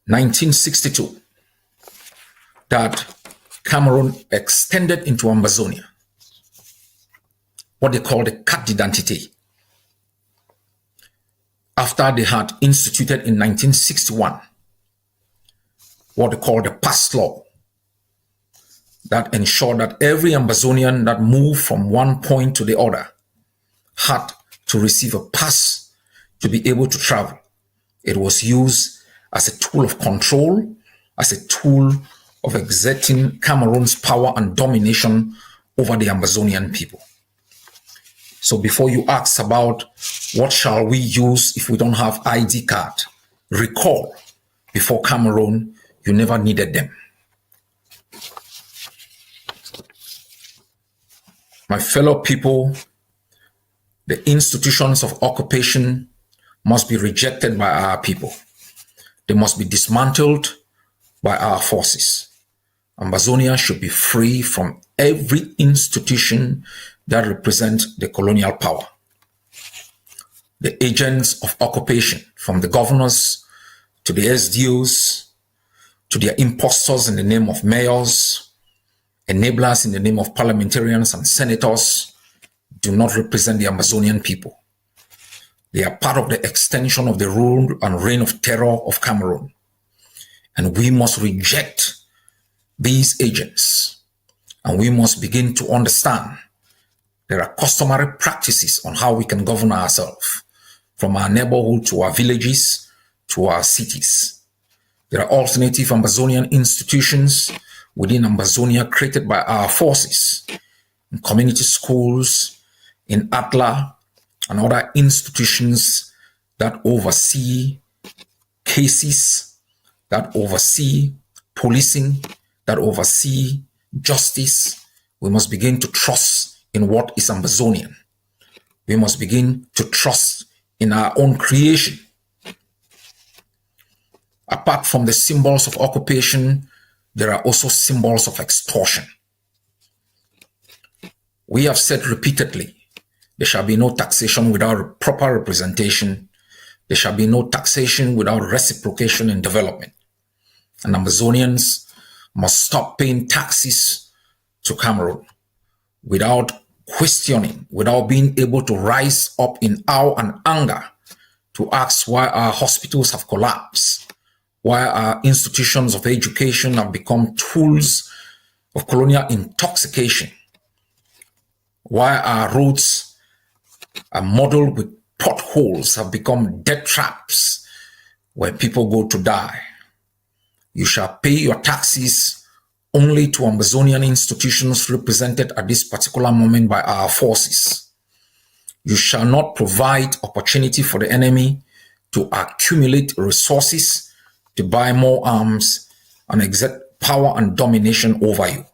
1962 that Cameroon extended into Ambazonia, what they call the carte d'identité, after they had instituted in 1961 what they call the pass law that ensured that every Ambazonian that moved from one point to the other had to receive a pass to be able to travel. It was used as a tool of control, as a tool of exerting Cameroon's power and domination over the Ambazonian people. So before you ask about what shall we use if we don't have ID card, recall, before Cameroon, you never needed them. My fellow people, the institutions of occupation must be rejected by our people. They must be dismantled by our forces. Ambazonia should be free from every institution that represents the colonial power. The agents of occupation, from the governors to the SDOs, to their impostors in the name of mayors, enablers in the name of parliamentarians and senators, do not represent the Ambazonian people. They are part of the extension of the rule and reign of terror of Cameroon. And we must reject these agents. And we must begin to understand there are customary practices on how we can govern ourselves, from our neighborhood to our villages to our cities. There are alternative Ambazonian institutions within Ambazonia created by our forces, in community schools, in ATLA, and other institutions that oversee cases, that oversee policing, that oversee justice. We must begin to trust in what is Ambazonian. We must begin to trust in our own creation. Apart from the symbols of occupation, there are also symbols of extortion. We have said repeatedly, there shall be no taxation without proper representation. There shall be no taxation without reciprocation and development. And Ambazonians must stop paying taxes to Cameroon without questioning, without being able to rise up in awe and anger to ask why our hospitals have collapsed, why our institutions of education have become tools of colonial intoxication, why our roads are modeled with potholes, have become death traps where people go to die. You shall pay your taxes only to Ambazonian institutions represented at this particular moment by our forces. You shall not provide opportunity for the enemy to accumulate resources, to buy more arms, and exert power and domination over you.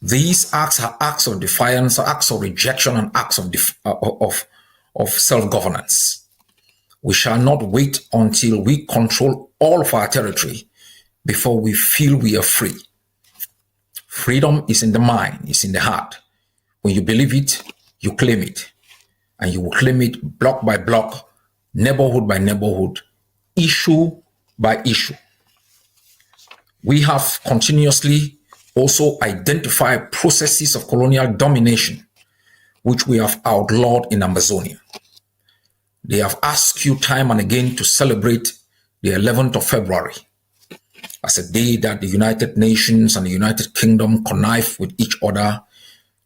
These acts are acts of defiance, acts of rejection, and acts of self-governance. We shall not wait until we control all of our territory before we feel we are free. Freedom is in the mind, it's in the heart. When you believe it, you claim it. And you will claim it block by block, neighborhood by neighborhood, issue by issue. We have continuously also identified processes of colonial domination, which we have outlawed in Ambazonia. They have asked you time and again to celebrate the 11th of February as a day that the United Nations and the United Kingdom connive with each other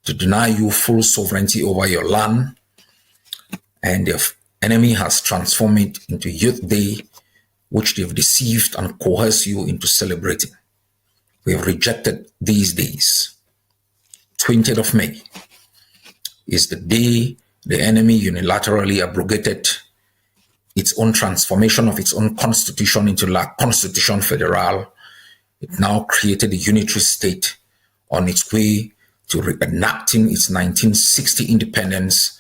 to deny you full sovereignty over your land. And the enemy has transformed it into Youth Day, which they've deceived and coerced you into celebrating. We have rejected these days. 20th of May is the day the enemy unilaterally abrogated its own transformation of its own constitution into La Constitution Federal. It now created a unitary state on its way to reenacting its 1960 independence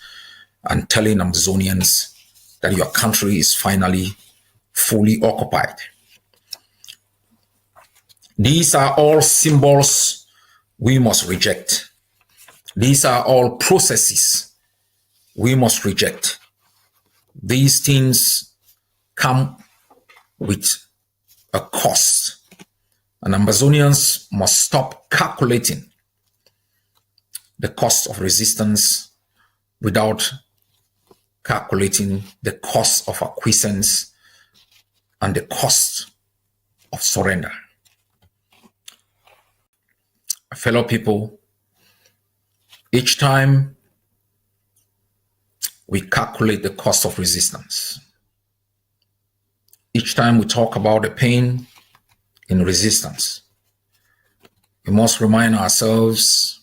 and telling Amazonians that your country is finally fully occupied. These are all symbols we must reject. These are all processes we must reject. These things come with a cost. And Ambazonians must stop calculating the cost of resistance without calculating the cost of acquiescence and the cost of surrender. Fellow people, each time we calculate the cost of resistance, each time we talk about the pain in resistance, we must remind ourselves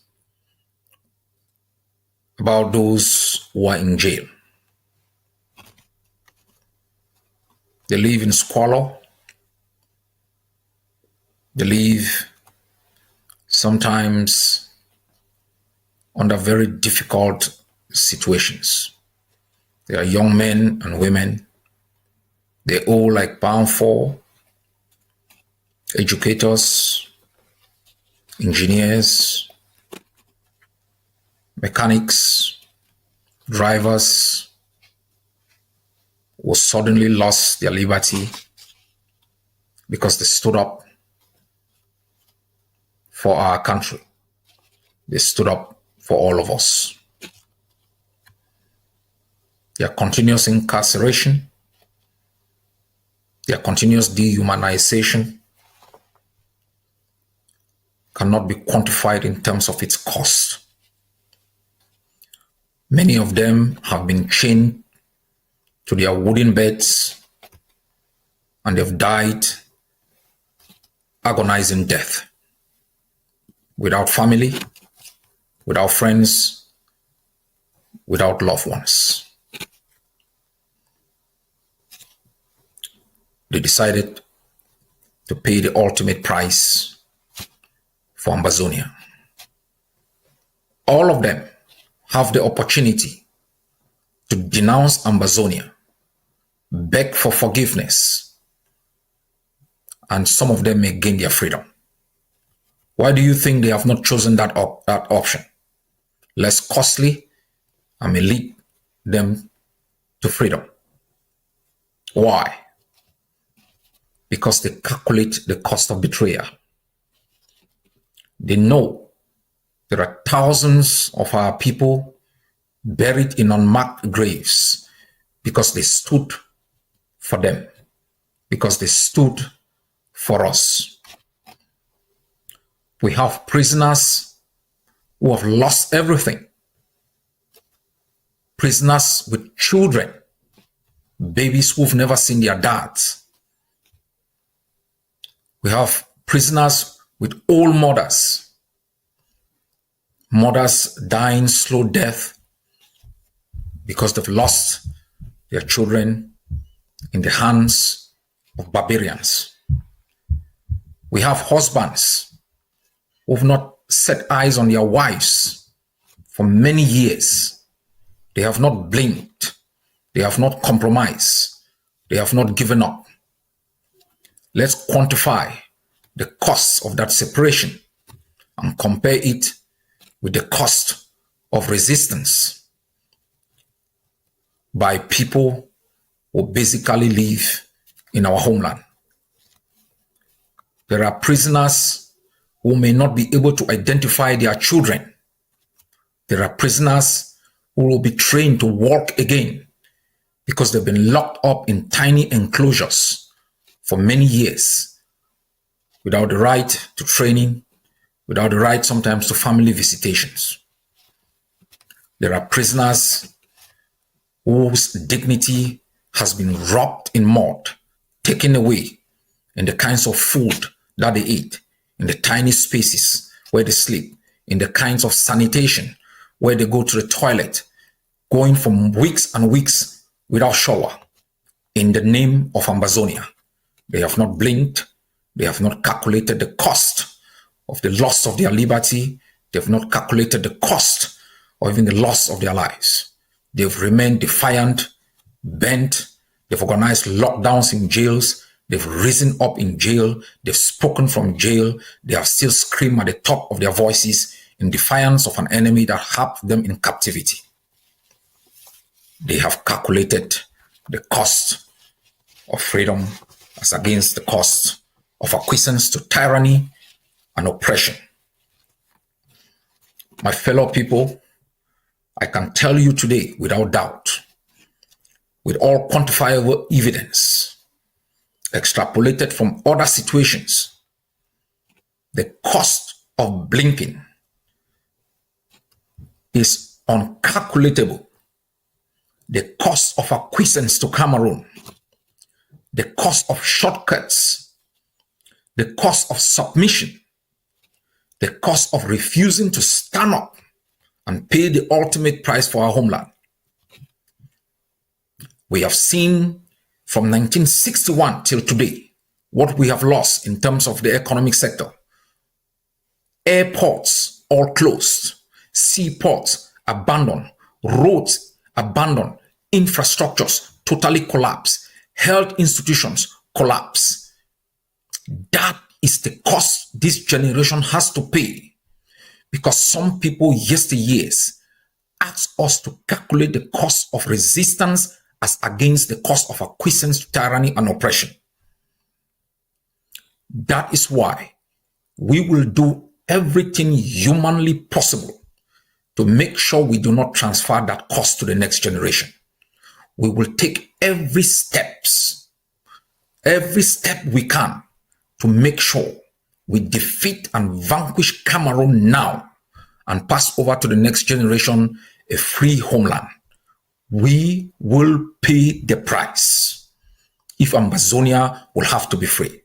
about those who are in jail. They live in squalor. They live sometimes under very difficult situations. They are young men and women. They all like pound for educators, engineers, mechanics, drivers who suddenly lost their liberty because they stood up for our country. They stood up for all of us. Their continuous incarceration, their continuous dehumanization cannot be quantified in terms of its cost. Many of them have been chained to their wooden beds and they've died agonizing death, without family, without friends, without loved ones. They decided to pay the ultimate price for Ambazonia. All of them have the opportunity to denounce Ambazonia, beg for forgiveness, and some of them may gain their freedom. Why do you think they have not chosen that option? Less costly and may lead them to freedom. Why? Because they calculate the cost of betrayal. They know there are thousands of our people buried in unmarked graves because they stood for them, because they stood for us. We have prisoners who have lost everything. Prisoners with children, babies who've never seen their dads. We have prisoners with old mothers, mothers dying slow death because they've lost their children in the hands of barbarians. We have husbands who've not set eyes on their wives for many years. They have not blinked. They have not compromised. They have not given up. Let's quantify the cost of that separation and compare it with the cost of resistance by people who basically live in our homeland. There are prisoners who may not be able to identify their children. There are prisoners who will be trained to walk again because they've been locked up in tiny enclosures for many years without the right to training, without the right sometimes to family visitations. There are prisoners whose dignity has been wrapped in mud, taken away in the kinds of food that they eat, in the tiny spaces where they sleep, in the kinds of sanitation where they go to the toilet, going from weeks and weeks without shower. In the name of Ambazonia, they have not blinked. They have not calculated the cost of the loss of their liberty. They have not calculated the cost or even the loss of their lives. They've remained defiant, bent. They've organized lockdowns in jails. They've risen up in jail. They've spoken from jail. They have still screamed at the top of their voices in defiance of an enemy that had them in captivity. They have calculated the cost of freedom as against the cost of acquiescence to tyranny and oppression. My fellow people, I can tell you today without doubt, with all quantifiable evidence, extrapolated from other situations, the cost of blinking is uncalculatable. The cost of acquiescence to Cameroon, the cost of shortcuts, the cost of submission, the cost of refusing to stand up and pay the ultimate price for our homeland. We have seen from 1961 till today what we have lost in terms of the economic sector. Airports all closed, seaports abandoned, roads abandoned, infrastructures totally collapsed, health institutions collapse. That is the cost this generation has to pay, because some people yesteryears asked us to calculate the cost of resistance as against the cost of acquiescence to tyranny and oppression. That is why we will do everything humanly possible to make sure we do not transfer that cost to the next generation. We will take every step we can to make sure we defeat and vanquish Cameroon now and pass over to the next generation a free homeland. We will pay the price if Ambazonia will have to be free.